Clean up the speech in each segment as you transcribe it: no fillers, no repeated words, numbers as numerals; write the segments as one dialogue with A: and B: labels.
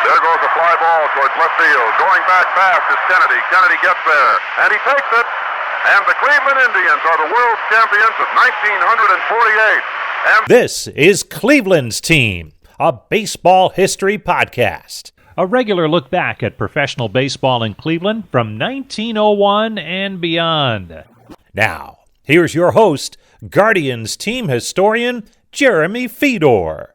A: There goes a fly ball towards left field. Going back fast is Kennedy. Kennedy gets there, and he takes it. And the Cleveland Indians are the world champions of 1948. And
B: this is Cleveland's Team, a baseball history podcast. A regular look back at professional baseball in Cleveland from 1901 and beyond. Now, here's your host, Guardians team historian, Jeremy Fedor.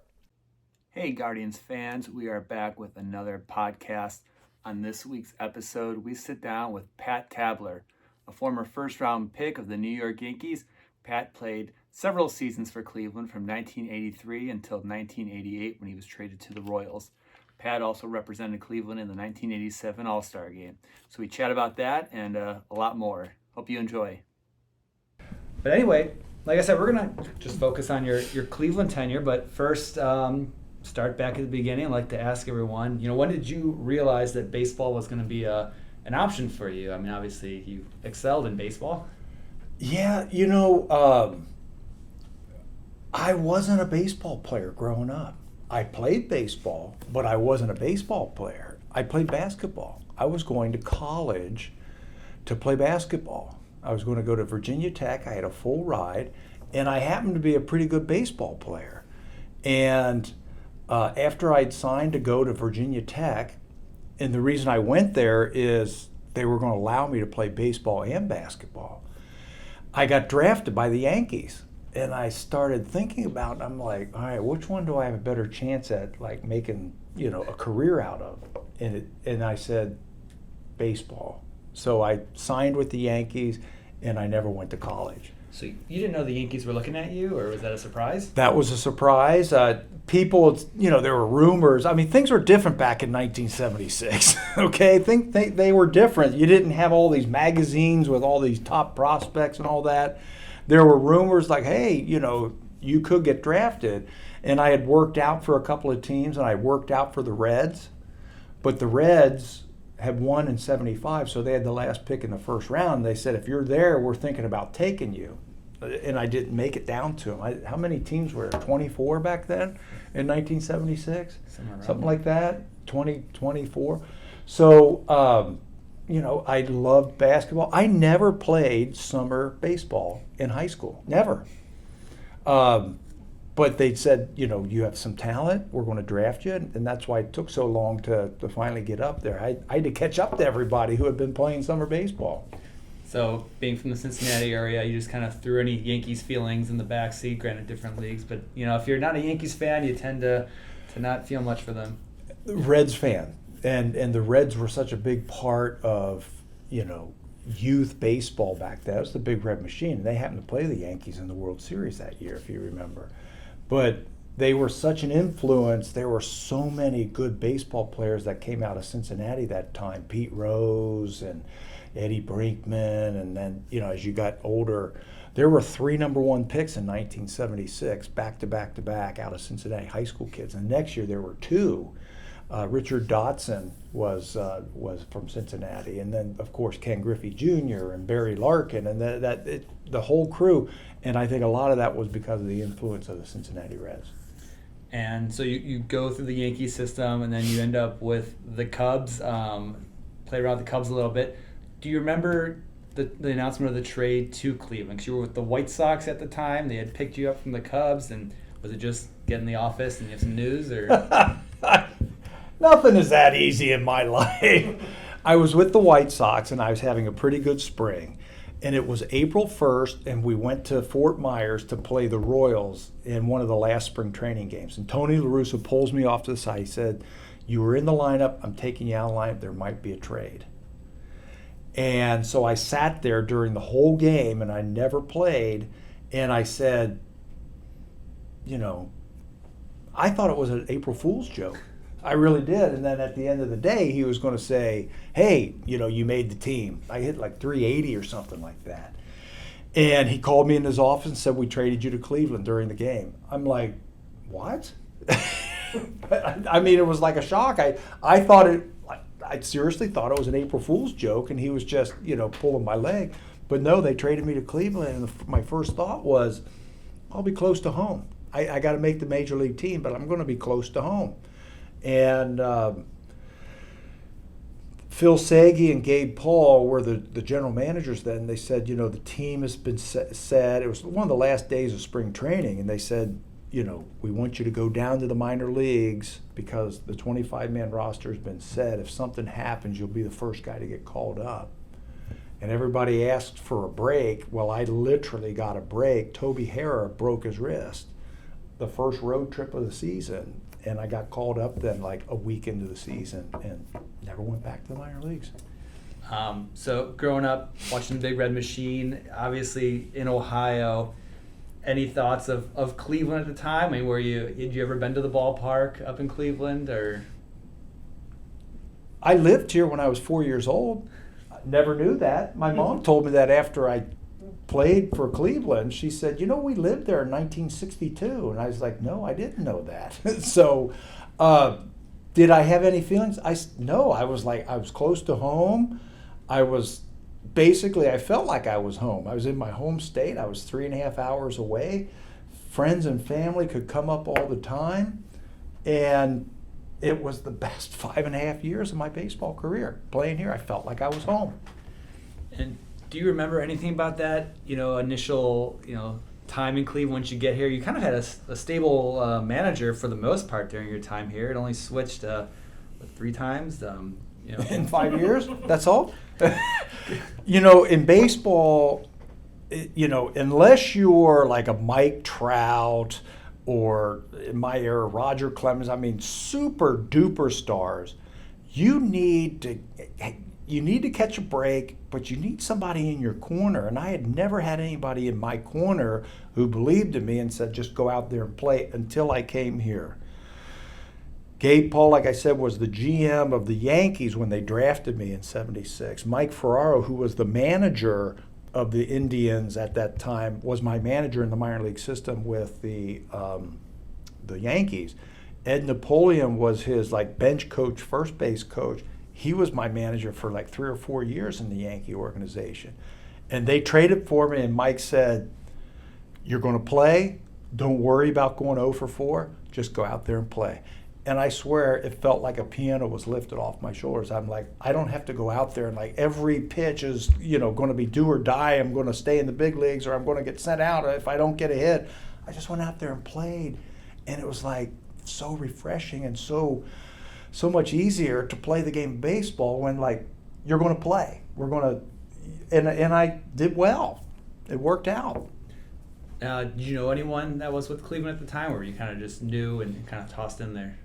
C: Hey Guardians fans, we are back with another podcast. On this week's episode, we sit down with Pat Tabler, a former first-round pick of the New York Yankees. Pat played several seasons for Cleveland from 1983 until 1988 when he was traded to the Royals. Pat also represented Cleveland in the 1987 All-Star Game. So we chat about that and a lot more. Hope you enjoy. But anyway, like I said, we're going to just focus on your Cleveland tenure. But first, start back at the beginning. I'd like to ask everyone, when did you realize that baseball was going to be an option for you? I mean, obviously, you excelled in baseball.
D: Yeah, I wasn't a baseball player growing up. I played baseball, but I wasn't a baseball player. I played basketball. I was going to college to play basketball. I was going to go to Virginia Tech. I had a full ride, and I happened to be a pretty good baseball player. And after I'd signed to go to Virginia Tech, and the reason I went there is they were going to allow me to play baseball and basketball, I got drafted by the Yankees. And I started thinking about it. I'm like, all right, which one do I have a better chance at, like, making, a career out of? And I said, baseball. So I signed with the Yankees, and I never went to college.
C: So you didn't know the Yankees were looking at you, or was that a surprise?
D: That was a surprise. People, there were rumors. I mean, things were different back in 1976, okay? They were different. You didn't have all these magazines with all these top prospects and all that. There were rumors like, hey, you could get drafted. And I had worked out for a couple of teams, and I worked out for the Reds. But the Reds had won in 75, so they had the last pick in the first round. They said, if you're there, we're thinking about taking you. And I didn't make it down to them. How many teams were there? 24 back then in 1976? Something like that, 24. So, I loved basketball. I never played summer baseball in high school, never. But they said, you have some talent, we're going to draft you, and that's why it took so long to finally get up there. I had to catch up to everybody who had been playing summer baseball.
C: So being from the Cincinnati area, you just kind of threw any Yankees feelings in the backseat, granted different leagues, but if you're not a Yankees fan, you tend to not feel much for them.
D: Reds fan. And the Reds were such a big part of, youth baseball back then. It was the Big Red Machine. And they happened to play the Yankees in the World Series that year, if you remember. But they were such an influence. There were so many good baseball players that came out of Cincinnati that time. Pete Rose and Eddie Brinkman. And then, as you got older, there were 3 number 1 picks in 1976, back to back out of Cincinnati high school kids. And next year there were 2. Richard Dotson was from Cincinnati, and then of course Ken Griffey Jr. and Barry Larkin, and the whole crew. And I think a lot of that was because of the influence of the Cincinnati Reds.
C: And so you go through the Yankee system, and then you end up with the Cubs. Play around with the Cubs a little bit. Do you remember the announcement of the trade to Cleveland? Because you were with the White Sox at the time. They had picked you up from the Cubs, and was it just get in the office and you have some news, or?
D: Nothing is that easy in my life. I was with the White Sox, and I was having a pretty good spring. And it was April 1st, and we went to Fort Myers to play the Royals in one of the last spring training games. And Tony La Russa pulls me off to the side. He said, you were in the lineup. I'm taking you out of the lineup. There might be a trade. And so I sat there during the whole game, and I never played. And I said, I thought it was an April Fool's joke. I really did. And then at the end of the day, he was going to say, hey, you made the team. I hit like 380 or something like that. And he called me in his office and said, we traded you to Cleveland during the game. I'm like, what? I mean, it was like a shock. I seriously thought it was an April Fool's joke, and he was just, pulling my leg. But no, they traded me to Cleveland, and my first thought was, I'll be close to home. I got to make the major league team, but I'm going to be close to home. And Phil Sagi and Gabe Paul were the general managers then. They said, the team has been set. It was one of the last days of spring training, and they said, we want you to go down to the minor leagues because the 25-man roster has been set. If something happens, you'll be the first guy to get called up. And everybody asked for a break. Well, I literally got a break. Toby Harrah broke his wrist the first road trip of the season. And I got called up then like a week into the season and never went back to the minor leagues.
C: So growing up, watching the Big Red Machine, obviously in Ohio, any thoughts of Cleveland at the time? I mean, had you ever been to the ballpark up in Cleveland, or?
D: I lived here when I was 4 years old. I never knew that. My mom told me that after I played for Cleveland. She said, we lived there in 1962. And I was like, no, I didn't know that. So did I have any feelings? No, I was close to home. I felt like I was home. I was in my home state. I was 3.5 hours away. Friends and family could come up all the time. And it was the best 5.5 years of my baseball career. Playing here, I felt like I was home.
C: And do you remember anything about that, initial, time in Cleveland once you get here? You kind of had a stable manager for the most part during your time here. It only switched 3 times.
D: In 5 years, that's all. In baseball, unless you're like a Mike Trout or in my era, Roger Clemens, super duper stars, you need to catch a break, but you need somebody in your corner. And I had never had anybody in my corner who believed in me and said, just go out there and play until I came here. Gabe Paul, like I said, was the GM of the Yankees when they drafted me in '76. Mike Ferraro, who was the manager of the Indians at that time, was my manager in the minor league system with the Yankees. Ed Napoleon was his bench coach, first base coach. He was my manager for 3 or 4 years in the Yankee organization. And they traded for me, and Mike said, you're going to play. Don't worry about going 0 for 4. Just go out there and play. And I swear it felt like a piano was lifted off my shoulders. I'm like, I don't have to go out there and every pitch is, going to be do or die. I'm going to stay in the big leagues or I'm going to get sent out if I don't get a hit. I just went out there and played. And it was so refreshing and so much easier to play the game of baseball when you're going to play. We're going to, and I did well. It worked out.
C: Did you know anyone that was with Cleveland at the time, or you kind of just knew and kind of tossed in there?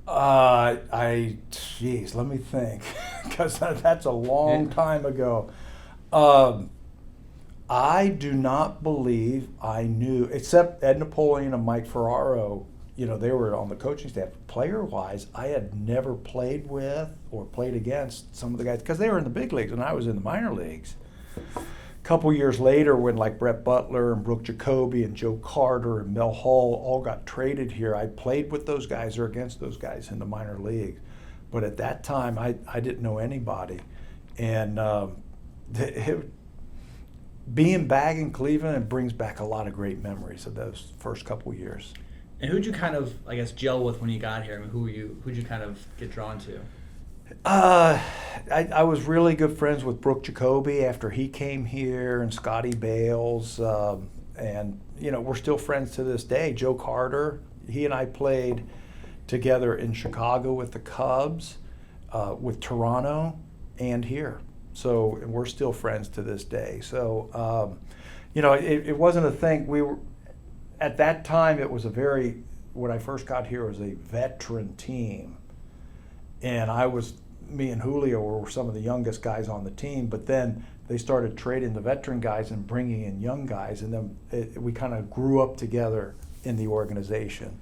D: Let me think, because that's a long time ago. I do not believe I knew, except Ed Napoleon and Mike Ferraro. They were on the coaching staff. Player-wise, I had never played with or played against some of the guys because they were in the big leagues and I was in the minor leagues. A couple years later, when Brett Butler and Brooke Jacoby and Joe Carter and Mel Hall all got traded here, I played with those guys or against those guys in the minor leagues. But at that time, I didn't know anybody. And being back in Cleveland, it brings back a lot of great memories of those first couple years.
C: And who'd you kind of, gel with when you got here? Who'd you kind of get drawn to?
D: I was really good friends with Brooke Jacoby after he came here, and Scotty Bales, and we're still friends to this day. Joe Carter, he and I played together in Chicago with the Cubs, with Toronto, and here. So we're still friends to this day. So it wasn't a thing. We were at that time. It was when I first got here, it was a veteran team. And me and Julio were some of the youngest guys on the team, but then they started trading the veteran guys and bringing in young guys, and then we kind of grew up together in the organization.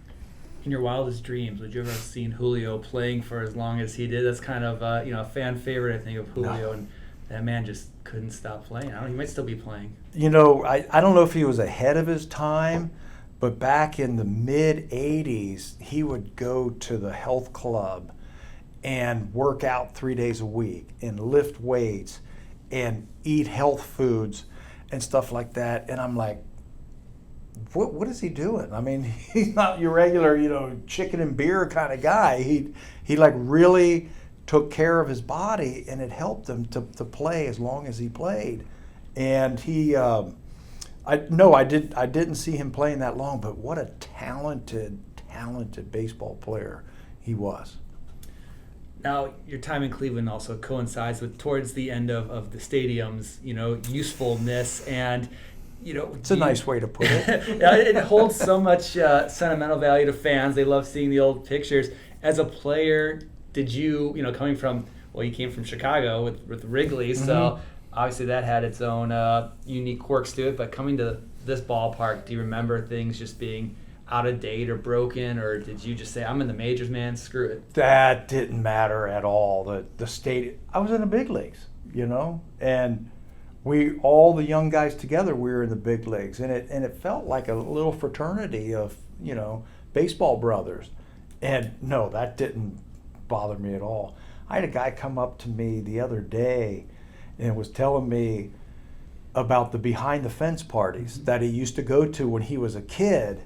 C: In your wildest dreams, would you ever have seen Julio playing for as long as he did? That's kind of a fan favorite, I think, of Julio, no. And that man just couldn't stop playing. He might still be playing.
D: I don't know if he was ahead of his time, but back in the mid-'80s, he would go to the health club and work out 3 days a week and lift weights and eat health foods and stuff like that. And I'm like, what is he doing? I mean, he's not your regular, chicken and beer kind of guy. He like really took care of his body, and it helped him to play as long as he played. And I didn't see him playing that long, but what a talented baseball player he was.
C: Now, your time in Cleveland also coincides with towards the end of the stadium's, usefulness, and
D: it's a nice way to put it.
C: It holds so much sentimental value to fans. They love seeing the old pictures. As a player, did you, coming from, you came from Chicago with Wrigley, so obviously that had its own unique quirks to it. But coming to this ballpark, do you remember things just being out of date or broken, or did you just say, I'm in the majors, man, screw it?
D: That didn't matter at all. The stadium, I was in the big leagues, and all the young guys together, we were in the big leagues, and it felt like a little fraternity of, baseball brothers. And no, that didn't bother me at all. I had a guy come up to me the other day and was telling me about the behind the fence parties that he used to go to when he was a kid.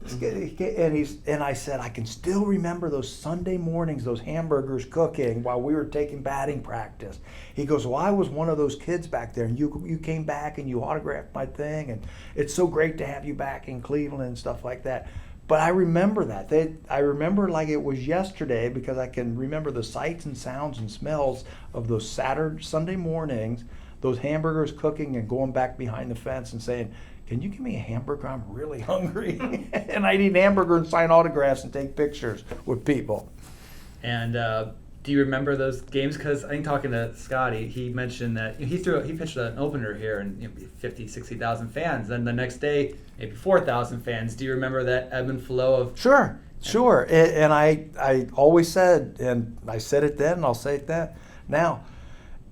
D: And I said, I can still remember those Sunday mornings, those hamburgers cooking while we were taking batting practice. He goes, well, I was one of those kids back there, and you came back and you autographed my thing, and it's so great to have you back in Cleveland and stuff like that. But I remember that. I remember like it was yesterday, because I can remember the sights and sounds and smells of those Sunday mornings, those hamburgers cooking, and going back behind the fence and saying, can you give me a hamburger? I'm really hungry. And I'd eat a hamburger and sign autographs and take pictures with people.
C: And do you remember those games? Because I think talking to Scotty, he mentioned that he pitched an opener here and 50, 60,000 fans. Then the next day, maybe 4,000 fans. Do you remember that ebb and flow of?
D: Sure. And I always said, and I said it then, and I'll say it then. Now,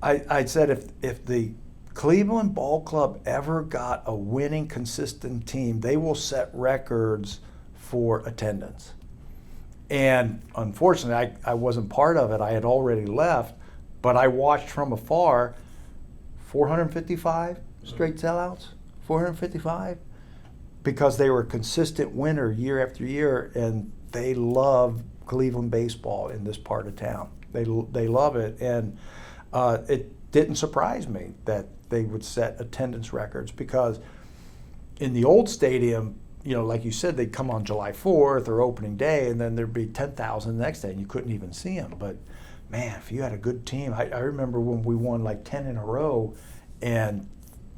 D: I said if the Cleveland Ball Club ever got a winning, consistent team, they will set records for attendance. And unfortunately, I wasn't part of it. I had already left, but I watched from afar 455 straight sellouts, 455, because they were a consistent winner year after year, and they love Cleveland baseball in this part of town. They love it, and it didn't surprise me that they would set attendance records, because in the old stadium, like you said, they'd come on July 4th or opening day, and then there'd be 10,000 the next day, and you couldn't even see them. But man, if you had a good team, I remember when we won like 10 in a row, and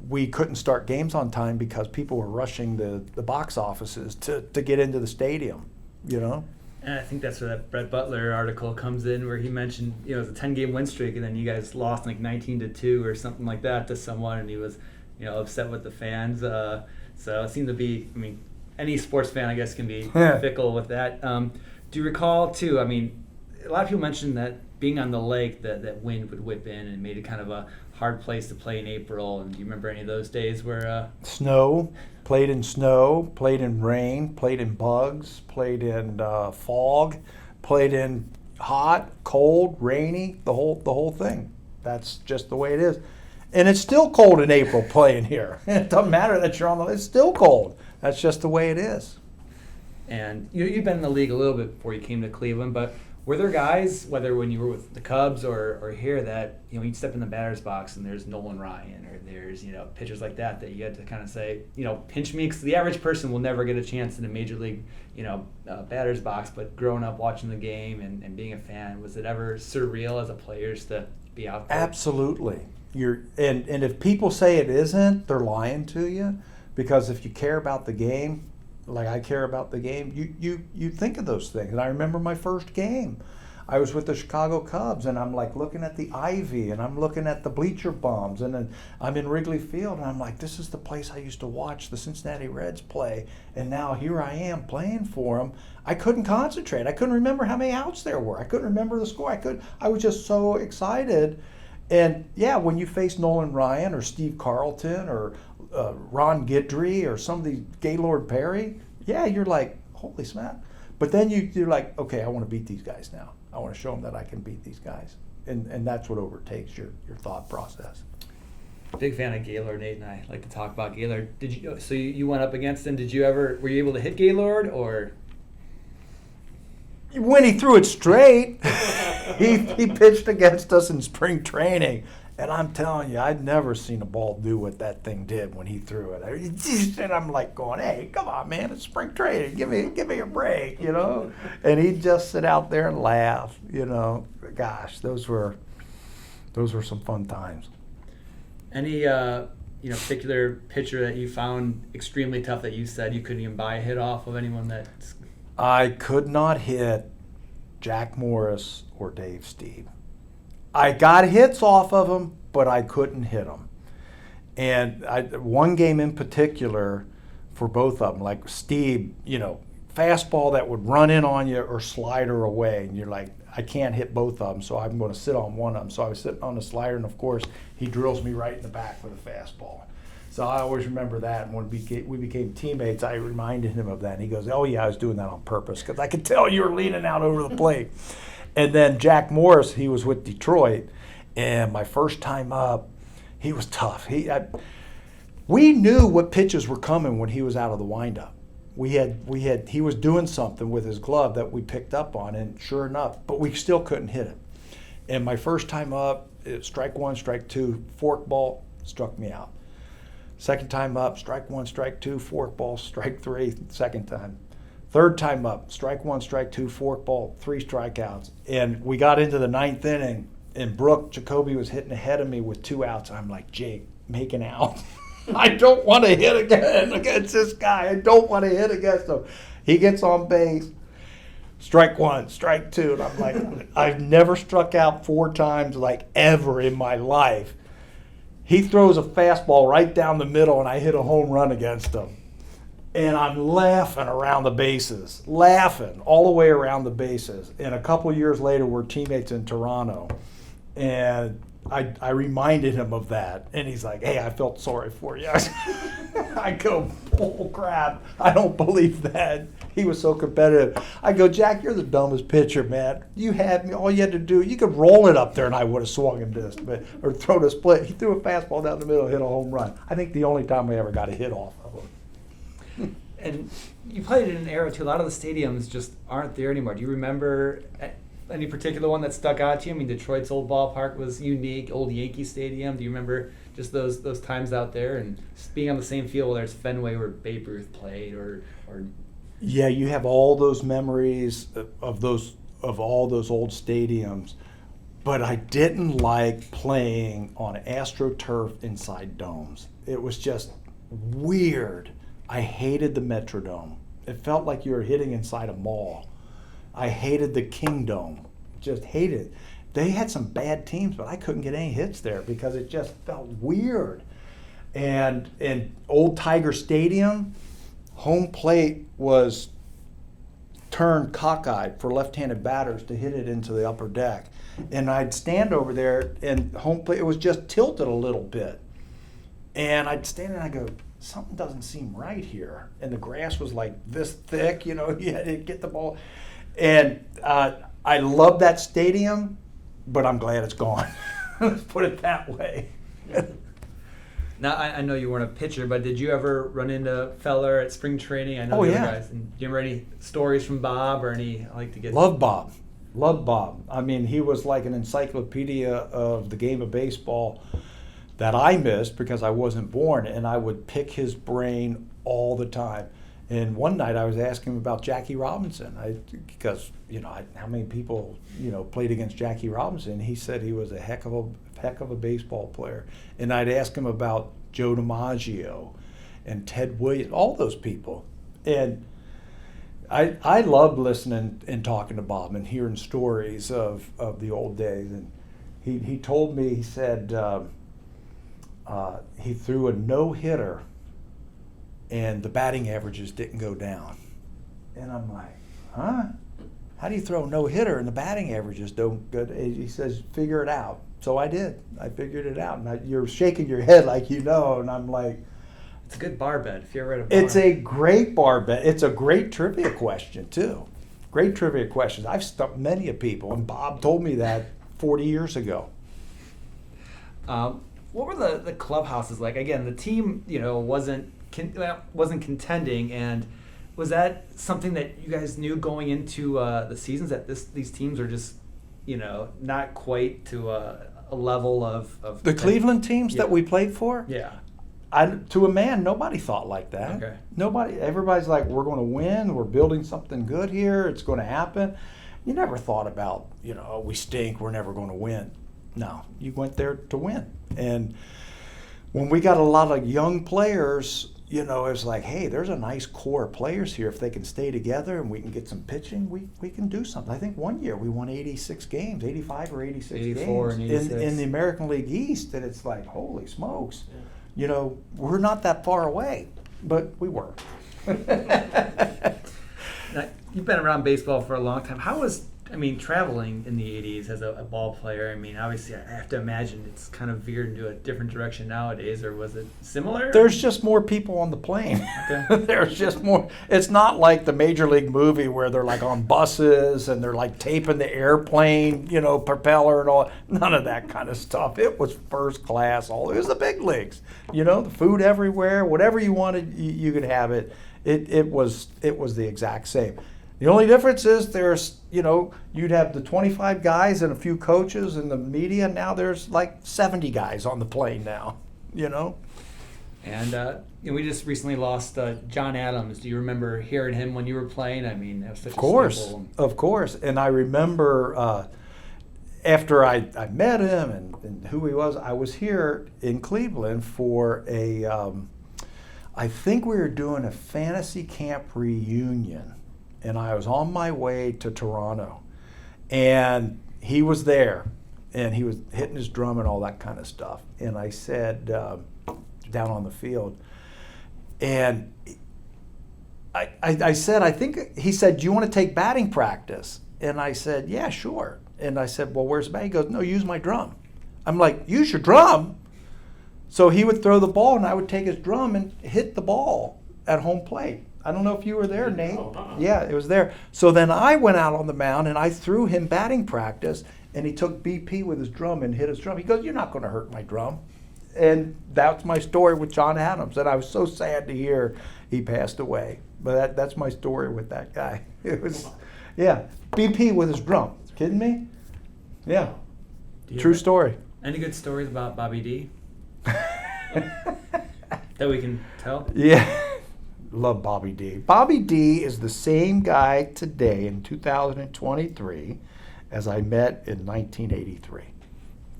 D: we couldn't start games on time because people were rushing the box offices to get into the stadium,
C: And I think that's where that Brett Butler article comes in, where he mentioned, it was a 10-game win streak, and then you guys lost like 19-2 or something like that to someone, and he was, upset with the fans. So it seemed to be, any sports fan, I guess, can be fickle with that. Do you recall, too, a lot of people mentioned that being on the lake, that wind would whip in and made it kind of a hard place to play in April. And do you remember any of those days where...
D: Snow, played in rain, played in bugs, played in fog, played in hot, cold, rainy, the whole thing. That's just the way it is. And it's still cold in April playing here. It doesn't matter that you're on the... It's still cold. That's just the way it is.
C: And you've been in the league a little bit before you came to Cleveland, but were there guys, whether when you were with the Cubs or here, that you'd step in the batter's box and there's Nolan Ryan or there's pitchers like that you had to kind of say, pinch me, because the average person will never get a chance in a major league batter's box. But growing up watching the game and being a fan, was it ever surreal as a player to be out there?
D: Absolutely. And if people say it isn't, they're lying to you, because if you care about the game, like I care about the game, you think of those things. And I remember my first game. I was with the Chicago Cubs, and I'm like looking at the ivy, and I'm looking at the bleacher bums, and then I'm in Wrigley Field, and I'm like, this is the place I used to watch the Cincinnati Reds play, and now here I am playing for them. I couldn't concentrate. I couldn't remember how many outs there were. I couldn't remember the score. I was just so excited. And yeah, when you face Nolan Ryan or Steve Carlton or Ron Guidry or somebody, Gaylord Perry, yeah, you're like, holy smack. But then you're like, okay, I want to beat these guys now. I want to show them that I can beat these guys. And that's what overtakes your thought process.
C: Big fan of Gaylord. Nate and I like to talk about Gaylord. Did you? So you went up against him. Did you ever? Were you able to hit Gaylord or?
D: When he threw it straight, he pitched against us in spring training, and I'm telling you, I'd never seen a ball do what that thing did when he threw it. And I'm like going, "Hey, come on, man! It's spring training. Give me a break, you know." And he'd just sit out there and laugh, you know. Gosh, those were some fun times.
C: Any particular pitcher that you found extremely tough that you said you couldn't even buy a hit off of anyone that?
D: I could not hit Jack Morris or Dave Steve. I got hits off of them, but I couldn't hit them. And one game in particular for both of them, like Steve, you know, fastball that would run in on you or slider away, and you're like, I can't hit both of them, so I'm going to sit on one of them. So I was sitting on the slider, and of course, he drills me right in the back with a fastball. So I always remember that. And when we became teammates, I reminded him of that. And he goes, "Oh, yeah, I was doing that on purpose because I could tell you were leaning out over the plate." And then Jack Morris, he was with Detroit. And my first time up, he was tough. We knew what pitches were coming when he was out of the windup. He was doing something with his glove that we picked up on, and sure enough, but we still couldn't hit it. And my first time up, strike one, strike two, fork ball, struck me out. Second time up, strike one, strike two, fork ball, strike three, second time. Third time up, strike one, strike two, fork ball, 3 strikeouts. And we got into the 9th inning, and Brooke Jacoby was hitting ahead of me with 2 outs. I'm like, "Jake, make an out." I don't want to hit again against this guy. I don't want to hit against him. He gets on base, strike one, strike two. And I'm like, I've never struck out 4 times like ever in my life. He throws a fastball right down the middle, and I hit a home run against him. And I'm laughing around the bases, laughing all the way around the bases. And a couple years later, we're teammates in Toronto. And I reminded him of that. And he's like, "Hey, I felt sorry for you." I go, "Oh, crap. I don't believe that." He was so competitive. I go, "Jack, you're the dumbest pitcher, man. You had me. All you had to do, you could roll it up there and I would have swung and missed, or thrown a split." He threw a fastball down the middle and hit a home run. I think the only time we ever got a hit off of him.
C: And you played in an era, too. A lot of the stadiums just aren't there anymore. Do you remember any particular one that stuck out to you? I mean, Detroit's old ballpark was unique, old Yankee Stadium. Do you remember just those times out there and just being on the same field, whether it's Fenway where Babe Ruth played or
D: Yeah, you have all those memories of all those old stadiums, but I didn't like playing on AstroTurf inside domes. It was just weird. I hated the Metrodome. It felt like you were hitting inside a mall. I hated the Kingdome. Just hated it. They had some bad teams, but I couldn't get any hits there because it just felt weird. And in old Tiger Stadium, home plate was turned cockeyed for left-handed batters to hit it into the upper deck. And I'd stand over there, and home plate, it was just tilted a little bit. And I'd stand there and I'd go, "Something doesn't seem right here." And the grass was like this thick, you know, you had to get the ball. And I love that stadium, but I'm glad it's gone. Let's put it that way.
C: Now, I know you weren't a pitcher, but did you ever run into Feller at spring training? I know the other guys. And do you remember any stories from Bob or any? I like to get.
D: Love Bob. I mean, he was like an encyclopedia of the game of baseball that I missed because I wasn't born, and I would pick his brain all the time. And one night I was asking him about Jackie Robinson, because how many people played against Jackie Robinson? He said he was a heck of a baseball player. And I'd ask him about Joe DiMaggio and Ted Williams, all those people. And I loved listening and talking to Bob and hearing stories of the old days. And he told me, he said he threw a no-hitter and the batting averages didn't go down. And I'm like, huh? How do you throw a no-hitter and the batting averages don't go down? He says, figure it out. So I did. I figured it out. And you're shaking your head like and I'm like...
C: It's a good bar bet if you ever read a bar.
D: It's a great bar bet. It's a great trivia question, too. Great trivia questions. I've stumped many of people, and Bob told me that 40 years ago.
C: What were the clubhouses like? Again, the team, wasn't contending, and was that something that you guys knew going into the seasons that these teams are just, not quite to a level of
D: the Cleveland teams that we played for?
C: Yeah.
D: To a man, nobody thought like that.
C: Okay.
D: Everybody's like, we're going to win. We're building something good here. It's going to happen. You never thought about, we stink. We're never going to win. No, you went there to win. And when we got a lot of young players, it was like, hey, there's a nice core of players here. If they can stay together and we can get some pitching, we can do something. I think one year we won 86 games, 85 or 86
C: 84
D: games
C: and 86.
D: in the American League East. And it's like, holy smokes. Yeah. We're not that far away, but we were.
C: Now, you've been around baseball for a long time. How was, traveling in the 80s as a ball player? Obviously, I have to imagine it's kind of veered into a different direction nowadays, or was it similar?
D: There's just more people on the plane. Okay. There's just more. It's not like the Major League movie where they're like on buses and they're like taping the airplane, propeller and all. None of that kind of stuff. It was first class. It was the big leagues. The food everywhere. Whatever you wanted, you could have it. It was the exact same. The only difference is there's, you'd have the 25 guys and a few coaches and the media. Now there's like 70 guys on the plane now,
C: And we just recently lost John Adams. Do you remember hearing him when you were playing? That was such a staple.
D: Of course. And I remember after I met him and who he was, I was here in Cleveland for I think we were doing a fantasy camp reunion. And I was on my way to Toronto, and he was there, and he was hitting his drum and all that kind of stuff. And I said, down on the field, and I said, he said, do you want to take batting practice? And I said, yeah, sure. And I said, well, where's the bat? He goes, no, use my drum. I'm like, use your drum? So he would throw the ball, and I would take his drum and hit the ball at home plate. I don't know if you were there, Nate. Yeah, it was there. So then I went out on the mound and I threw him batting practice, and he took BP with his drum and hit his drum. He goes, you're not going to hurt my drum. And that's my story with John Adams. And I was so sad to hear he passed away. But that's my story with that guy. It was, BP with his drum. Kidding me? Yeah. True story.
C: Any good stories about Bobby D? That we can tell?
D: Yeah. Love Bobby D. Bobby D is the same guy today in 2023 as I met in 1983,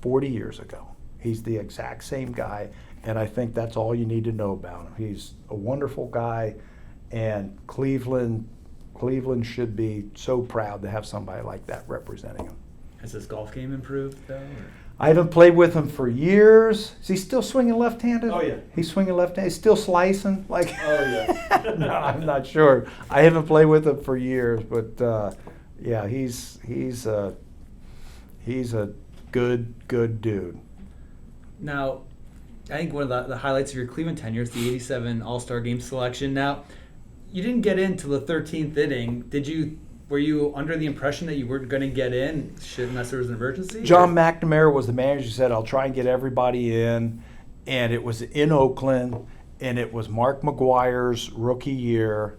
D: 40 years ago. He's the exact same guy, and I think that's all you need to know about him. He's a wonderful guy, and Cleveland should be so proud to have somebody like that representing him.
C: Has his golf game improved, though?
D: I haven't played with him for years. Is he still swinging left-handed?
E: Oh, yeah.
D: He's swinging left-handed. He's still slicing?
E: Oh, yeah.
D: No, I'm not sure. I haven't played with him for years, but he's a good dude.
C: Now, I think one of the highlights of your Cleveland tenure is the 87 All-Star Game selection. Now, you didn't get into the 13th inning. Were you under the impression that you weren't going to get in unless there was an emergency?
D: John McNamara was the manager who said, I'll try and get everybody in. And it was in Oakland, and it was Mark McGwire's rookie year.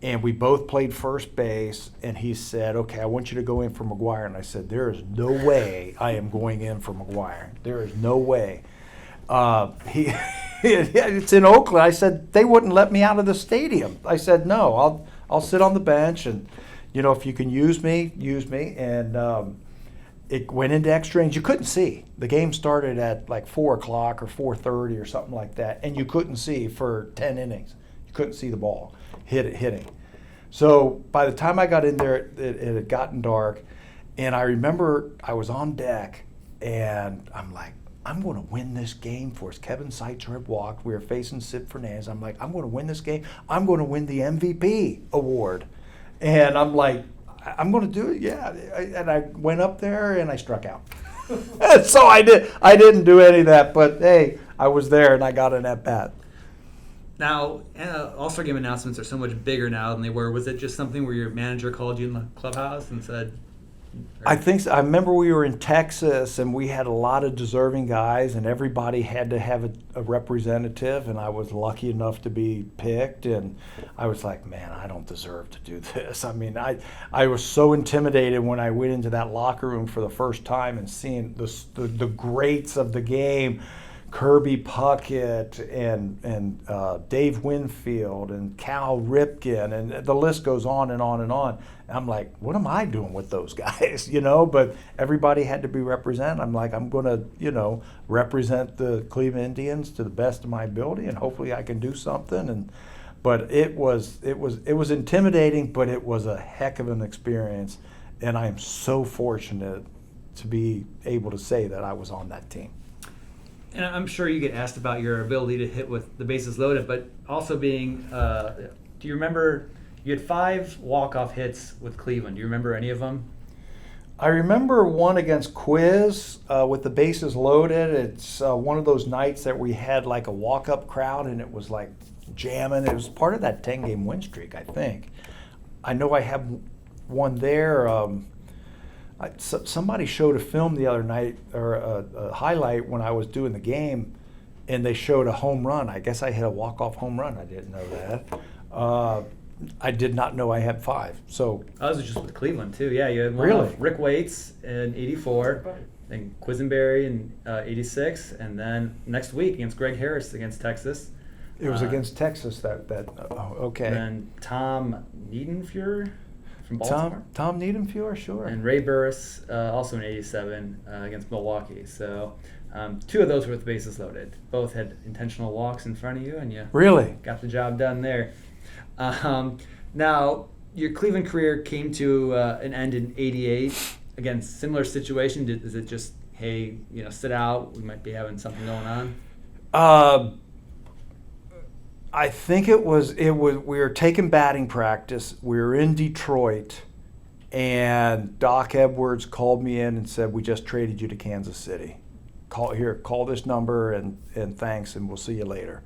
D: And we both played first base. And he said, okay, I want you to go in for McGwire. And I said, there is no way I am going in for McGwire. There is no way. It's in Oakland. I said, they wouldn't let me out of the stadium. I said, no, I'll sit on the bench, and if you can use me, use me. And it went into extra innings. You couldn't see. The game started at like 4 o'clock or 4:30 or something like that, and you couldn't see for 10 innings. You couldn't see the ball hitting. So by the time I got in there, it had gotten dark, and I remember I was on deck, and I'm like, I'm going to win this game for us. Kevin Seitzer had walked. We were facing Sid Fernandez. I'm like, I'm going to win this game. I'm going to win the MVP award. And I'm like, I'm going to do it, yeah. And I went up there and I struck out. So I didn't do any of that, but hey, I was there and I got an at-bat.
C: Now, All-Star Game announcements are so much bigger now than they were. Was it just something where your manager called you in the clubhouse and said,
D: I think so. I remember we were in Texas and we had a lot of deserving guys, and everybody had to have a representative, and I was lucky enough to be picked, and I was like, man, I don't deserve to do this. I mean, I was so intimidated when I went into that locker room for the first time and seeing the greats of the game, Kirby Puckett and Dave Winfield and Cal Ripken, and the list goes on and on and on. I'm like, what am I doing with those guys, But everybody had to be represented. I'm like, I'm going to, represent the Cleveland Indians to the best of my ability, and hopefully I can do something. But it was intimidating, but it was a heck of an experience, and I am so fortunate to be able to say that I was on that team.
C: And I'm sure you get asked about your ability to hit with the bases loaded, but also being, do you remember, you had 5 walk-off hits with Cleveland. Do you remember any of them?
D: I remember one against Quiz with the bases loaded. It's one of those nights that we had like a walk-up crowd, and it was like jamming. It was part of that 10-game win streak, I think. I know I have one there. Somebody showed a film the other night, or a highlight when I was doing the game, and they showed a home run. I guess I hit a walk-off home run. I didn't know that. I did not know I had 5. So
C: I was just with Cleveland too. Yeah, you had one
D: Really?
C: with Rick Waits in '84, and Quisenberry in '86, and then next week against Greg Harris against Texas.
D: it was against Texas okay.
C: And then Tom Niedenfuhr from Baltimore.
D: Tom Niedenfuhr, sure.
C: And Ray Burris, also in '87 against Milwaukee. So 2 of those were with bases loaded. Both had intentional walks in front of you, and you
D: Really?
C: got the job done there. Now, your Cleveland career came to an end in '88. Again, similar situation. Is it just, hey, sit out, we might be having something going on?
D: I think it was we were taking batting practice. We were in Detroit, and Doc Edwards called me in and said, we just traded you to Kansas City. Call this number and thanks, and we'll see you later.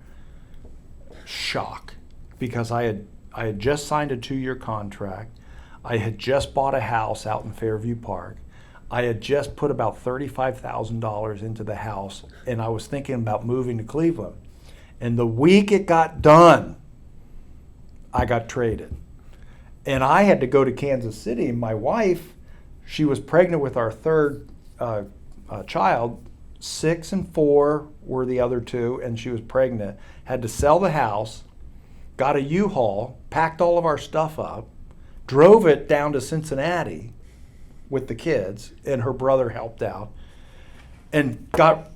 D: Shock, because I had just signed a 2-year contract. I had just bought a house out in Fairview Park. I had just put about $35,000 into the house, and I was thinking about moving to Cleveland. And the week it got done, I got traded. And I had to go to Kansas City. And my wife, she was pregnant with our 3rd child. 6 and 4 were the other 2, and she was pregnant. Had to sell the house, got a U-Haul, packed all of our stuff up, drove it down to Cincinnati with the kids, and her brother helped out, and got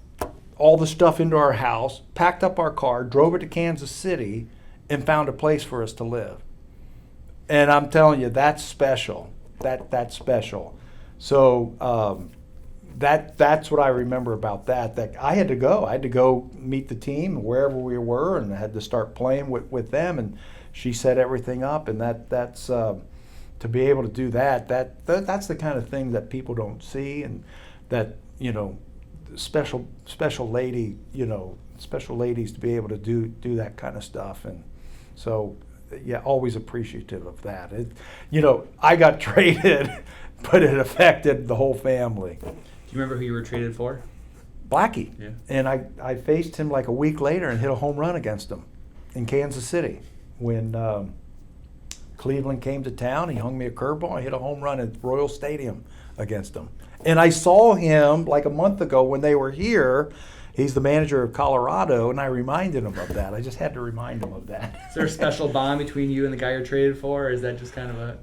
D: all the stuff into our house, packed up our car, drove it to Kansas City, and found a place for us to live. And I'm telling you, that's special. That's special. So that's what I remember about that. That I had to go. I had to go meet the team wherever we were, and I had to start playing with them. And she set everything up, and that's to be able to do that's the kind of thing that people don't see, and that special lady, special ladies to be able to do that kind of stuff. And so, yeah, always appreciative of that. I got traded, but it affected the whole family.
C: Do you remember who you were traded for?
D: Blackie.
C: Yeah.
D: And I faced him like a week later and hit a home run against him in Kansas City. When Cleveland came to town, he hung me a curveball. I hit a home run at Royal Stadium against him. And I saw him like a month ago when they were here. He's the manager of Colorado, and I reminded him of that. I just had to remind him of that.
C: Is there a special bond between you and the guy you're traded for, or is that just kind of a...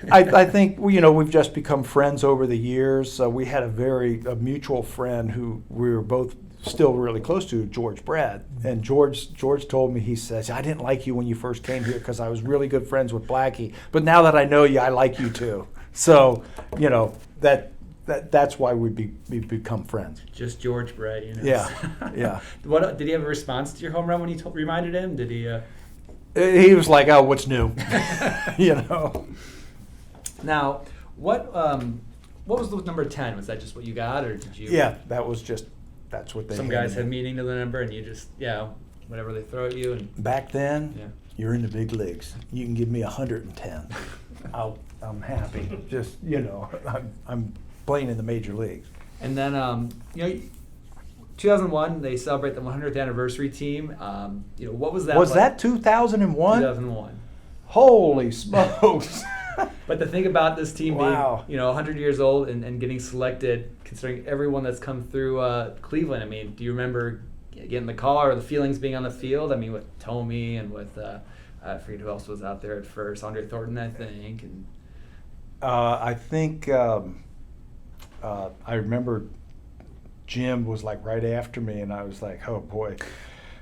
D: I think we've just become friends over the years. We had a mutual friend who we were both still really close to, George Brett. And George told me, he says, I didn't like you when you first came here because I was really good friends with Blackie. But now that I know you, I like you too. So, that's why we become friends.
C: Just George Brett,
D: Yeah, yeah.
C: What did he have a response to your home run when you reminded him? Did he?
D: He was like, "Oh, what's new?"
C: Now, what was the number 10? Was that just what you got, or did you?
D: Yeah, that's what they.
C: Some guys have meaning to the number, and you just whatever they throw at you. And
D: back then,
C: yeah.
D: You're in the big leagues. You can give me 110. I'm happy. Just, I'm playing in the major leagues.
C: And then, 2001, they celebrate the 100th anniversary team. What was that?
D: Was that 2001?
C: 2001.
D: Holy smokes.
C: But to think about this team
D: Wow.
C: being, 100 years old and getting selected, considering everyone that's come through Cleveland. I mean, do you remember getting the call or the feelings being on the field? I mean, with Tomey and with, I forget who else was out there at first, Andre Thornton, I think. And
D: I think I remember Jim was like right after me, and I was like, oh boy,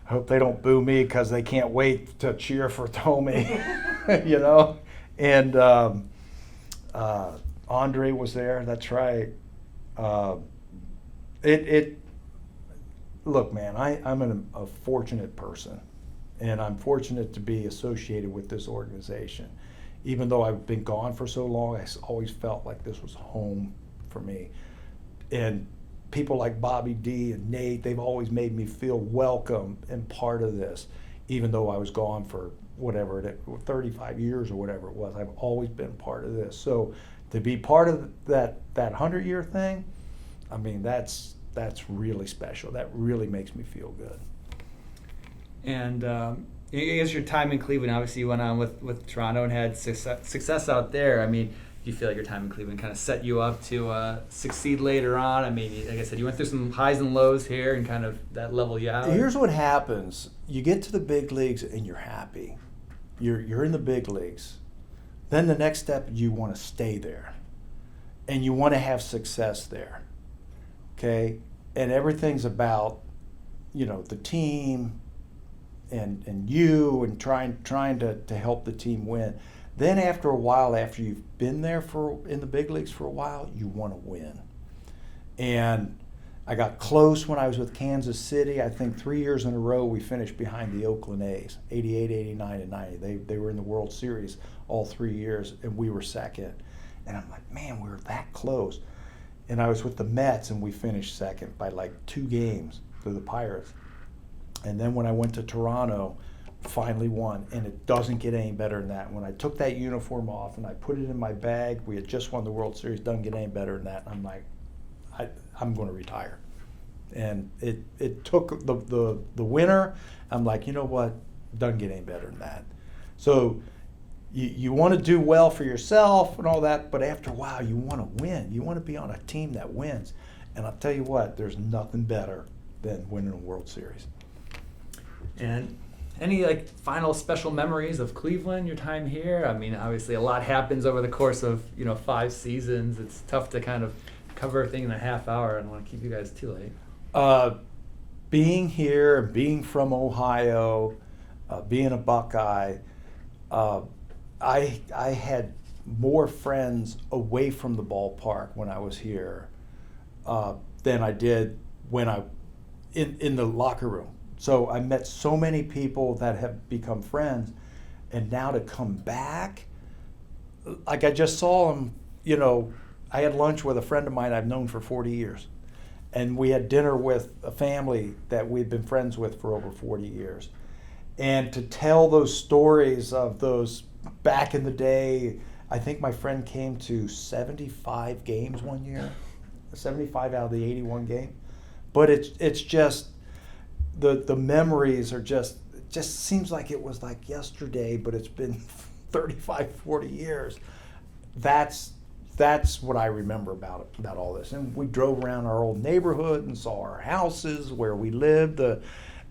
D: I hope they don't boo me because they can't wait to cheer for Tomey, And Andre was there. That's right. Look, man, I'm a fortunate person, and I'm fortunate to be associated with this organization. Even though I've been gone for so long, I always felt like this was home for me. And people like Bobby D and Nate, they've always made me feel welcome and part of this, even though I was gone for 35 years or whatever it was. I've always been part of this. So to be part of that 100-year thing, I mean, that's really special. That really makes me feel good.
C: And I guess your time in Cleveland, obviously you went on with Toronto and had success out there. I mean, do you feel like your time in Cleveland kind of set you up to succeed later on? I mean, like I said, you went through some highs and lows here and kind of that level you out.
D: Here's what happens. You get to the big leagues and you're happy. You're in the big leagues. Then the next step, you want to stay there. And you want to have success there. Okay? And everything's about, the team and you and trying to help the team win. Then after a while, after you've been there in the big leagues for a while, you want to win. And I got close when I was with Kansas City. I think 3 years in a row we finished behind the Oakland A's, 88, 89, and 90. They were in the World Series all 3 years, and we were second. And I'm like, man, we were that close. And I was with the Mets, and we finished second by like 2 games to the Pirates. And then when I went to Toronto, finally won, and it doesn't get any better than that. When I took that uniform off and I put it in my bag, we had just won the World Series, doesn't get any better than that. I'm like, I'm going to retire. And it took the winner. I'm like, you know what? Doesn't get any better than that. So you want to do well for yourself and all that, but after a while you want to win. You want to be on a team that wins. And I'll tell you what, there's nothing better than winning a World Series.
C: And any final special memories of Cleveland, your time here? I mean, obviously a lot happens over the course of 5 seasons. It's tough to kind of cover everything in a half hour. I don't want to keep you guys too late.
D: Being here, being from Ohio, being a Buckeye, I had more friends away from the ballpark when I was here than I did when in the locker room. So I met so many people that have become friends, and now to come back, like I just saw them, I had lunch with a friend of mine I've known for 40 years, and we had dinner with a family that we'd been friends with for over 40 years. And to tell those stories of those back in the day, I think my friend came to 75 games one year, 75 out of the 81 game. But it's just, the memories are just, it just seems like it was like yesterday, but it's been 35, 40 years. That's what I remember about all this. And we drove around our old neighborhood and saw our houses, where we lived,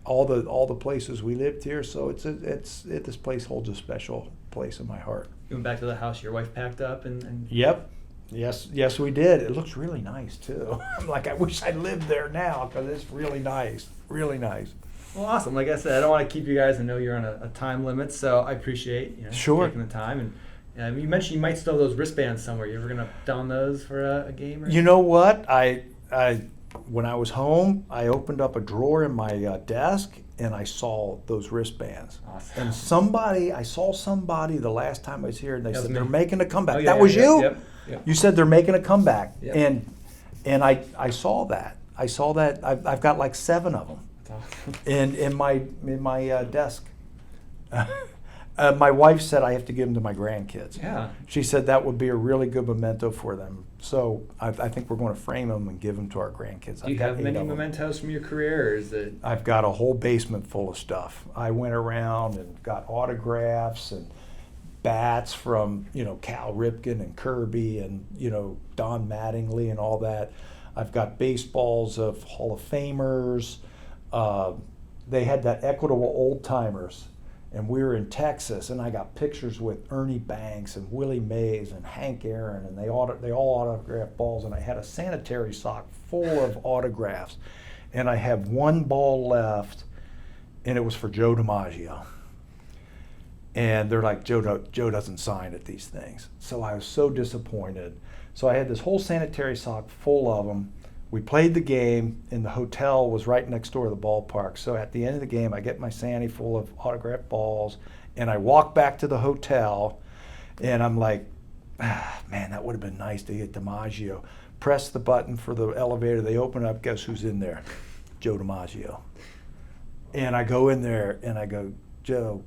D: all the places we lived here. So this place holds a special place in my heart.
C: You went back to the house your wife packed up and
D: Yep. Yes, we did. It looks really nice too. I'm like, I wish I lived there now because it's really nice. Really nice.
C: Well, awesome. Like I said, I don't want to keep you guys. I know you're on a time limit, so I appreciate
D: Sure.
C: taking the time. And you mentioned you might still have those wristbands somewhere. You ever gonna don those for a game?
D: You know what? I when I was home, I opened up a drawer in my desk and I saw those wristbands.
C: Awesome.
D: And I saw somebody the last time I was here, and they said
C: me.
D: they're making a comeback.
C: Oh, yeah,
D: that was
C: yeah,
D: you?
C: Yep.
D: You said they're making a comeback.
C: Yep.
D: And I saw that. I've got like 7 of them
C: That's awesome.
D: in my desk. My wife said I have to give them to my grandkids.
C: Yeah.
D: She said that would be a really good memento for them. So I think we're going to frame them and give them to our grandkids.
C: Do you have many mementos from your career, or is it?
D: I've got a whole basement full of stuff. I went around and got autographs and bats from, Cal Ripken and Kirby and, Don Mattingly and all that. I've got baseballs of Hall of Famers. They had that Equitable Old Timers, and we were in Texas, and I got pictures with Ernie Banks and Willie Mays and Hank Aaron, and they all autographed balls, and I had a sanitary sock full of autographs, and I have one ball left, and it was for Joe DiMaggio. And they're like, Joe doesn't sign at these things. So I was so disappointed. So I had this whole sanitary sock full of them. We played the game, and the hotel was right next door to the ballpark. So at the end of the game, I get my Sandy full of autographed balls, and I walk back to the hotel, and I'm like, man, that would have been nice to get DiMaggio. Press the button for the elevator. They open up. Guess who's in there? Joe DiMaggio. And I go in there, and I go, Joe.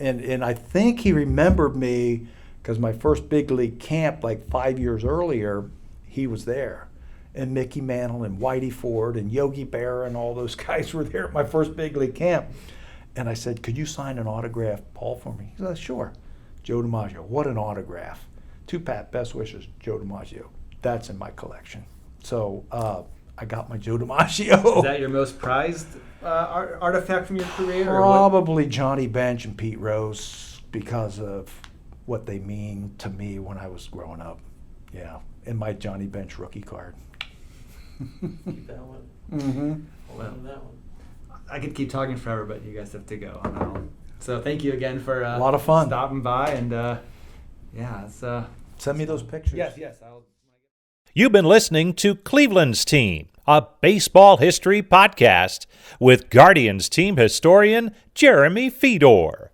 D: And I think he remembered me because my first big league camp, like 5 years earlier, he was there. And Mickey Mantle and Whitey Ford and Yogi Berra and all those guys were there at my first big league camp. And I said, could you sign an autographed ball for me? He said, sure. Joe DiMaggio. What an autograph. To Pat, best wishes, Joe DiMaggio. That's in my collection. So I got my Joe DiMaggio.
C: Is that your most prized artifact from your career?
D: Probably Johnny Bench and Pete Rose because of what they mean to me when I was growing up. Yeah, and my Johnny Bench rookie card.
E: Keep that one.
D: Mm-hmm.
E: Hold on to that one.
C: I could keep talking forever, but you guys have to go on that one. So thank you again for
D: a lot of fun
C: stopping by, and it's
D: send me those pictures.
C: Yes, I'll.
B: You've been listening to Cleveland's Team, a baseball history podcast with Guardians team historian Jeremy Fedor.